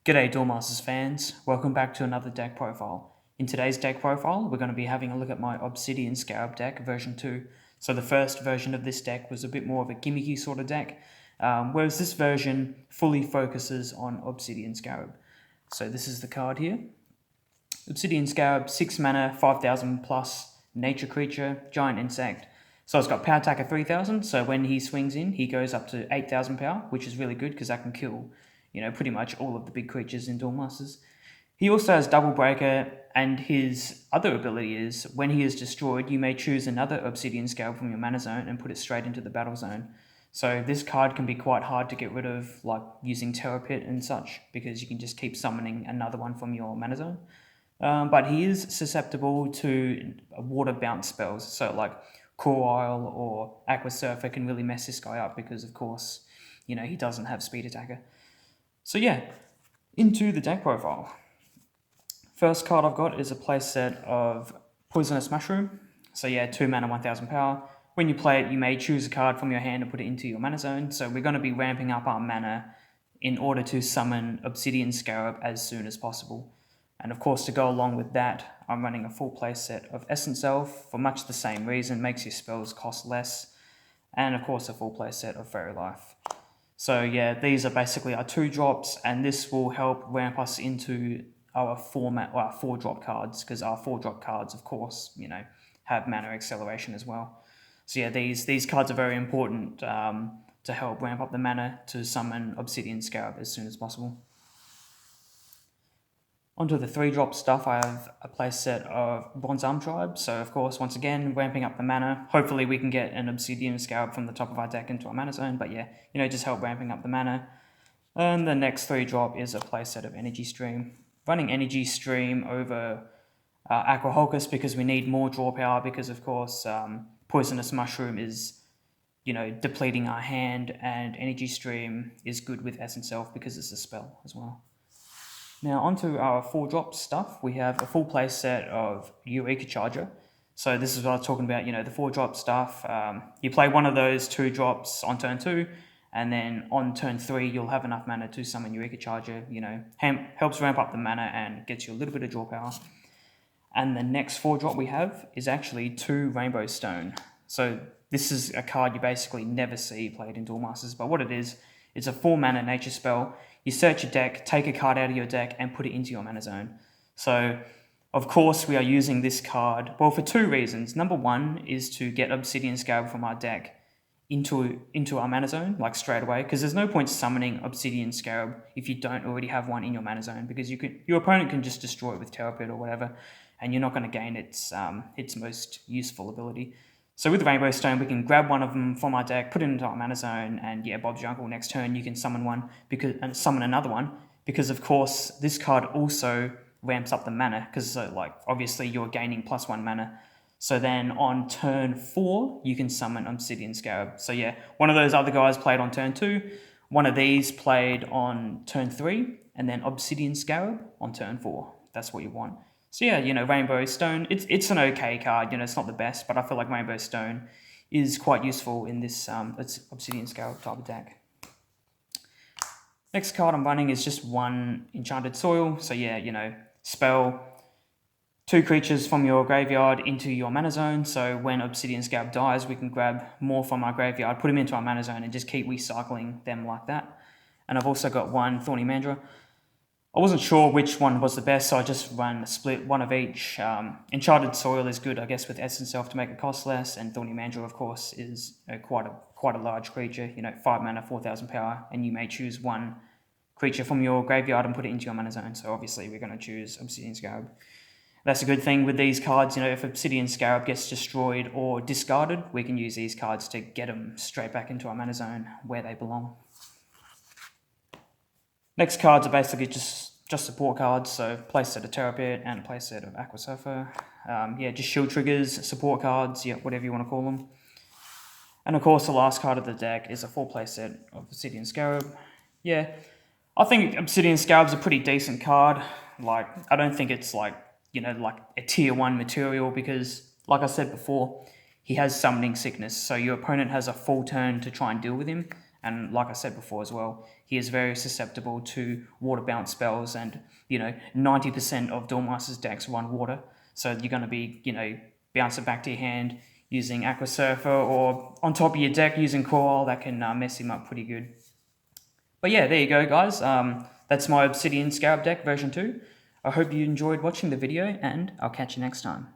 G'day Duel Masters fans, welcome back to another deck profile. In today's deck profile, we're going to be having a look at my Obsidian Scarab deck version 2. So the first version of this deck was a bit more of a gimmicky sort of deck, whereas this version fully focuses on Obsidian Scarab. So this is the card here. Obsidian Scarab, 6 mana, 5000 plus, nature creature, giant insect. So it's got power attack of 3000, so when he swings in, he goes up to 8000 power, which is really good because that can kill, pretty much all of the big creatures in Duel Masters. He also has Double Breaker, and his other ability is, when he is destroyed, you may choose another Obsidian Scarab from your mana zone and put it straight into the battle zone. So this card can be quite hard to get rid of, like using Terror Pit and such, because you can just keep summoning another one from your mana zone. But he is susceptible to water bounce spells, so like Coil or Aqua Surfer can really mess this guy up because, of course, he doesn't have Speed Attacker. So yeah, into the deck profile. First card I've got is a playset of Poisonous Mushroom. So yeah, 2 mana, 1000 power. When you play it, you may choose a card from your hand and put it into your mana zone. So we're going to be ramping up our mana in order to summon Obsidian Scarab as soon as possible. And of course, to go along with that, I'm running a full playset of Essence Elf for much the same reason, makes your spells cost less. And of course, a full playset of Fairy Life. So yeah, these are basically our 2-drops, and this will help ramp us into our 4-drop cards, because our 4-drop cards, of course, have mana acceleration as well. So yeah, these cards are very important to help ramp up the mana to summon Obsidian Scarab as soon as possible. Onto the 3-drop stuff, I have a playset of Bronze Arm Tribe. So of course, once again, ramping up the mana. Hopefully we can get an Obsidian Scarab from the top of our deck into our mana zone. But yeah, just help ramping up the mana. And the next 3-drop is a playset of Energy Stream. Running Energy Stream over Aqua because we need more draw power, because of course Poisonous Mushroom is depleting our hand, and Energy Stream is good with Essence Elf because it's a spell as well. Now onto our 4-drop stuff, we have a full play set of Eureka Charger. So this is what I was talking about, the 4-drop stuff. You play one of those 2-drops on turn 2, and then on turn 3 you'll have enough mana to summon Eureka Charger, helps ramp up the mana and gets you a little bit of draw power. And the next 4-drop we have is actually 2 Rainbow Stone. So this is a card you basically never see played in Duel Masters, but what it is, it's a 4-mana nature spell. You search your deck, take a card out of your deck, and put it into your mana zone. So, of course, we are using this card, well, for 2 reasons. Number 1 is to get Obsidian Scarab from our deck into our mana zone, like straight away, because there's no point summoning Obsidian Scarab if you don't already have one in your mana zone, because your opponent can just destroy it with Terror Pit or whatever, and you're not going to gain its most useful ability. So with Rainbow Stone, we can grab one of them from our deck, put it into our mana zone, and yeah, Bob's your uncle. Next turn, you can summon summon another one, because of course this card also ramps up the mana, because obviously you're gaining +1 mana. So then on turn 4, you can summon Obsidian Scarab. So yeah, one of those other guys played on turn 2, one of these played on turn 3, and then Obsidian Scarab on turn 4. That's what you want. So yeah, Rainbow Stone, it's an okay card, it's not the best, but I feel like Rainbow Stone is quite useful in this it's Obsidian Scarab type of deck. Next card I'm running is just 1 Enchanted Soil. So yeah, spell 2 creatures from your graveyard into your mana zone. So when Obsidian Scarab dies, we can grab more from our graveyard, put them into our mana zone, and just keep recycling them like that. And I've also got 1 Thorny Mandra. I wasn't sure which one was the best, so I just split one of each. Enchanted Soil is good, I guess, with Essence Elf to make it cost less, and Thorny Mandra, of course, is quite a large creature. 5 mana, 4000 power, and you may choose 1 creature from your graveyard and put it into your mana zone. So obviously, we're going to choose Obsidian Scarab. That's a good thing with these cards. If Obsidian Scarab gets destroyed or discarded, we can use these cards to get them straight back into our mana zone where they belong. Next cards are basically just support cards, so playset of Terror Pit and a playset of Aqua Surfer. Just shield triggers, support cards, whatever you want to call them. And of course, the last card of the deck is a full playset of Obsidian Scarab. Yeah, I think Obsidian Scarab's a pretty decent card. I don't think it's like a tier 1 material, because, like I said before, he has Summoning Sickness, so your opponent has a full turn to try and deal with him. And like I said before as well, he is very susceptible to water bounce spells, and 90% of Duel Masters decks run water, so you're going to be bounce it back to your hand using Aqua Surfer, or on top of your deck using Coral. That can mess him up pretty good. But yeah, there you go, guys. That's my Obsidian Scarab deck version 2. I hope you enjoyed watching the video, and I'll catch you next time.